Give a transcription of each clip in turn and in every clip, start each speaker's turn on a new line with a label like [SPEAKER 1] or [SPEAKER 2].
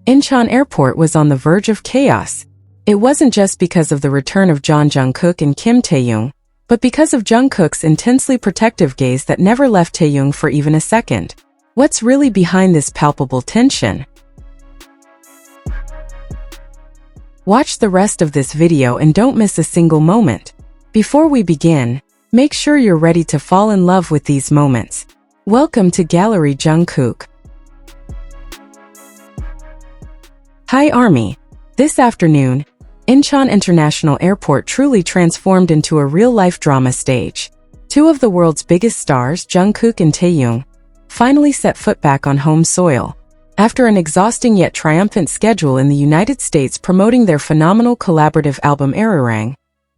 [SPEAKER 1] Incheon Airport was on the verge of chaos. It wasn't just because of the return of Jungkook and Kim Taehyung, but because of Jungkook's intensely protective gaze that never left Taehyung for even a second. What's really behind this palpable tension? Watch the rest of this video and don't miss a single moment. Before we begin, make sure you're ready to fall in love with these moments. Welcome to Gallery Jungkook. Hi Army! This afternoon, Incheon International Airport truly transformed into a real-life drama stage. Two of the world's biggest stars, Jungkook and Taehyung, finally set foot back on home soil. After an exhausting yet triumphant schedule in the United States promoting their phenomenal collaborative album Arirang,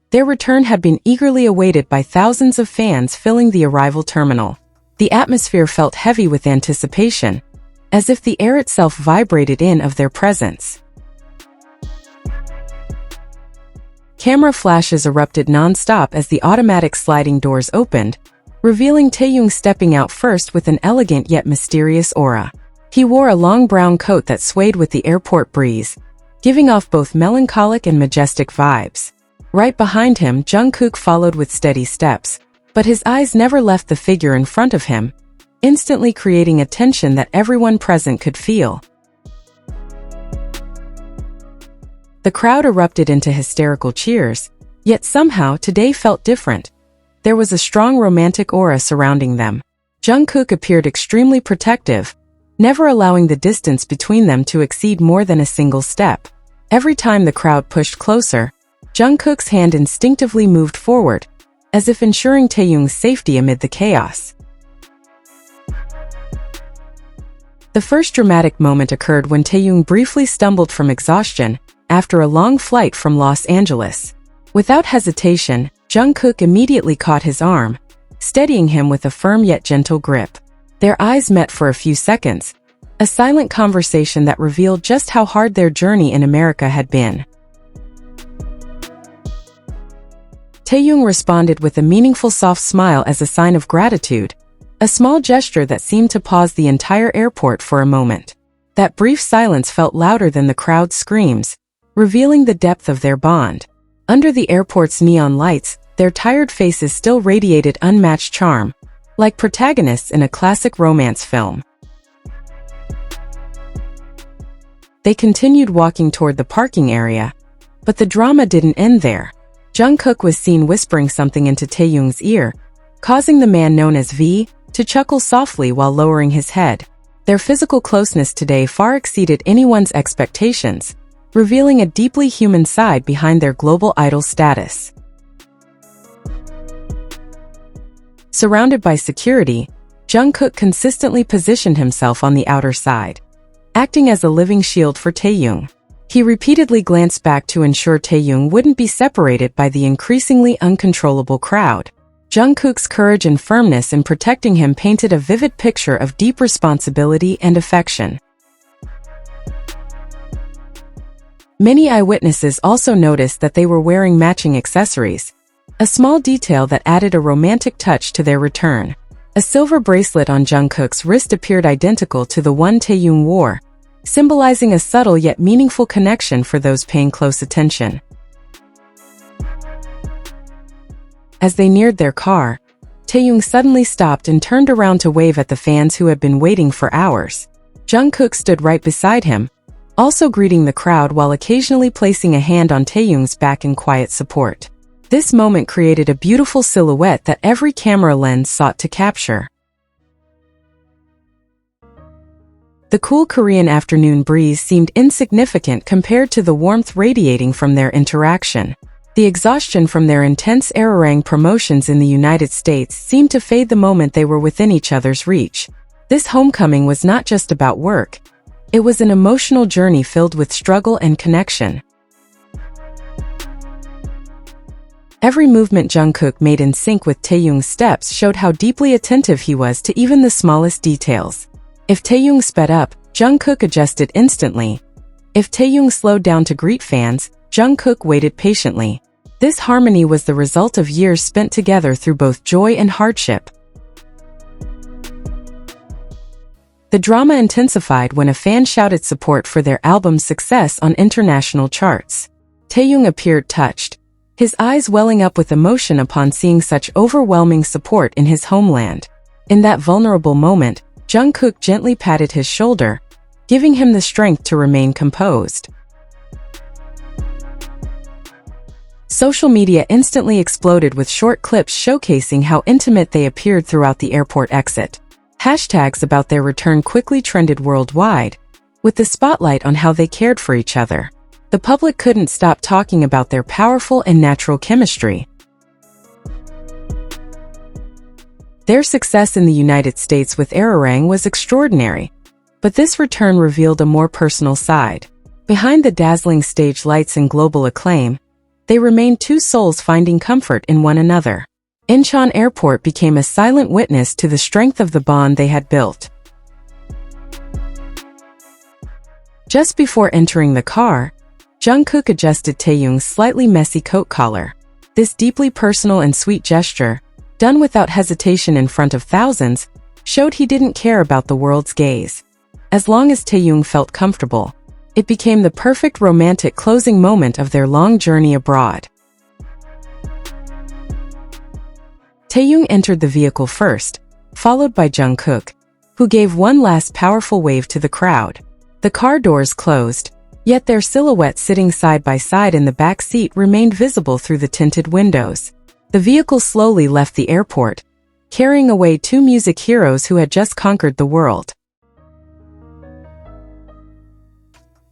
[SPEAKER 1] their return had been eagerly awaited by thousands of fans filling the arrival terminal. The atmosphere felt heavy with anticipation, as if the air itself vibrated in of their presence. Camera flashes erupted non-stop as the automatic sliding doors opened, revealing Taehyung stepping out first with an elegant yet mysterious aura. He wore a long brown coat that swayed with the airport breeze, giving off both melancholic and majestic vibes. Right behind him, Jungkook followed with steady steps, but his eyes never left the figure in front of him, instantly creating a tension that everyone present could feel. The crowd erupted into hysterical cheers, yet somehow today felt different. There was a strong romantic aura surrounding them. Jungkook appeared extremely protective, never allowing the distance between them to exceed more than a single step. Every time the crowd pushed closer, Jungkook's hand instinctively moved forward, as if ensuring Taehyung's safety amid the chaos. The first dramatic moment occurred when Taehyung briefly stumbled from exhaustion after a long flight from Los Angeles. Without hesitation, Jungkook immediately caught his arm, steadying him with a firm yet gentle grip. Their eyes met for a few seconds, a silent conversation that revealed just how hard their journey in America had been. Taehyung responded with a meaningful soft smile as a sign of gratitude, a small gesture that seemed to pause the entire airport for a moment. That brief silence felt louder than the crowd's screams, revealing the depth of their bond. Under the airport's neon lights, their tired faces still radiated unmatched charm, like protagonists in a classic romance film. They continued walking toward the parking area, but the drama didn't end there. Jungkook was seen whispering something into Taehyung's ear, causing the man known as V to chuckle softly while lowering his head. Their physical closeness today far exceeded anyone's expectations, revealing a deeply human side behind their global idol status. Surrounded by security, Jungkook consistently positioned himself on the outer side, acting as a living shield for Taehyung. He repeatedly glanced back to ensure Taehyung wouldn't be separated by the increasingly uncontrollable crowd. Jungkook's courage and firmness in protecting him painted a vivid picture of deep responsibility and affection. Many eyewitnesses also noticed that they were wearing matching accessories, a small detail that added a romantic touch to their return. A silver bracelet on Jungkook's wrist appeared identical to the one Taehyung wore, symbolizing a subtle yet meaningful connection for those paying close attention. As they neared their car, Taehyung suddenly stopped and turned around to wave at the fans who had been waiting for hours. Jungkook stood right beside him, also greeting the crowd while occasionally placing a hand on Taehyung's back in quiet support. This moment created a beautiful silhouette that every camera lens sought to capture. The cool Korean afternoon breeze seemed insignificant compared to the warmth radiating from their interaction. The exhaustion from their intense Arirang promotions in the United States seemed to fade the moment they were within each other's reach. This homecoming was not just about work. It was an emotional journey filled with struggle and connection. Every movement Jungkook made in sync with Taehyung's steps showed how deeply attentive he was to even the smallest details. If Taehyung sped up, Jungkook adjusted instantly. If Taehyung slowed down to greet fans, Jungkook waited patiently. This harmony was the result of years spent together through both joy and hardship. The drama intensified when a fan shouted support for their album's success on international charts. Taehyung appeared touched, his eyes welling up with emotion upon seeing such overwhelming support in his homeland. In that vulnerable moment, Jungkook gently patted his shoulder, giving him the strength to remain composed. Social media instantly exploded with short clips showcasing how intimate they appeared throughout the airport exit. Hashtags about their return quickly trended worldwide, with the spotlight on how they cared for each other. The public couldn't stop talking about their powerful and natural chemistry. Their success in the United States with Arirang was extraordinary, but this return revealed a more personal side. Behind the dazzling stage lights and global acclaim, they remained two souls finding comfort in one another. Incheon Airport became a silent witness to the strength of the bond they had built. Just before entering the car, Jungkook adjusted Taehyung's slightly messy coat collar. This deeply personal and sweet gesture, done without hesitation in front of thousands, showed he didn't care about the world's gaze. As long as Taehyung felt comfortable, it became the perfect romantic closing moment of their long journey abroad. Taehyung entered the vehicle first, followed by Jungkook, who gave one last powerful wave to the crowd. The car doors closed, yet their silhouettes sitting side by side in the back seat remained visible through the tinted windows. The vehicle slowly left the airport, carrying away two music heroes who had just conquered the world.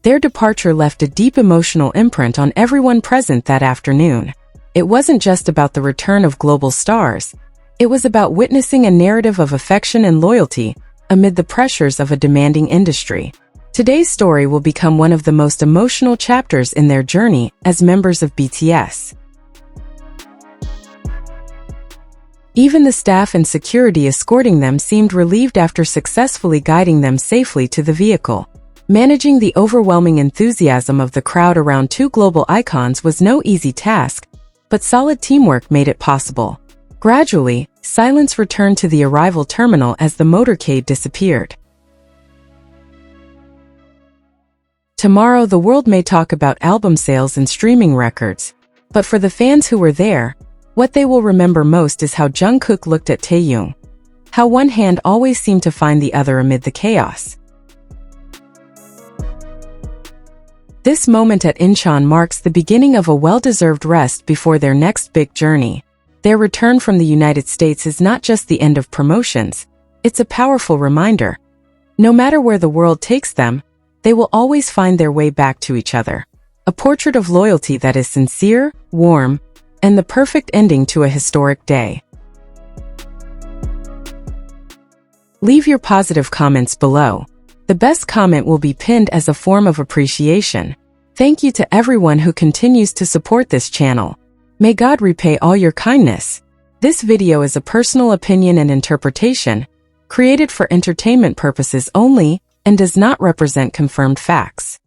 [SPEAKER 1] Their departure left a deep emotional imprint on everyone present that afternoon. It wasn't just about the return of global stars. It was about witnessing a narrative of affection and loyalty amid the pressures of a demanding industry. Today's story will become one of the most emotional chapters in their journey as members of BTS. Even the staff and security escorting them seemed relieved after successfully guiding them safely to the vehicle. Managing the overwhelming enthusiasm of the crowd around two global icons was no easy task, but solid teamwork made it possible. Gradually, silence returned to the arrival terminal as the motorcade disappeared. Tomorrow the world may talk about album sales and streaming records, but for the fans who were there, what they will remember most is how Jungkook looked at Taehyung, how one hand always seemed to find the other amid the chaos. This moment at Incheon marks the beginning of a well-deserved rest before their next big journey. Their return from the United States is not just the end of promotions, it's a powerful reminder. No matter where the world takes them, they will always find their way back to each other. A portrait of loyalty that is sincere, warm, and the perfect ending to a historic day. Leave your positive comments below. The best comment will be pinned as a form of appreciation. Thank you to everyone who continues to support this channel. May God repay all your kindness. This video is a personal opinion and interpretation, created for entertainment purposes only, and does not represent confirmed facts.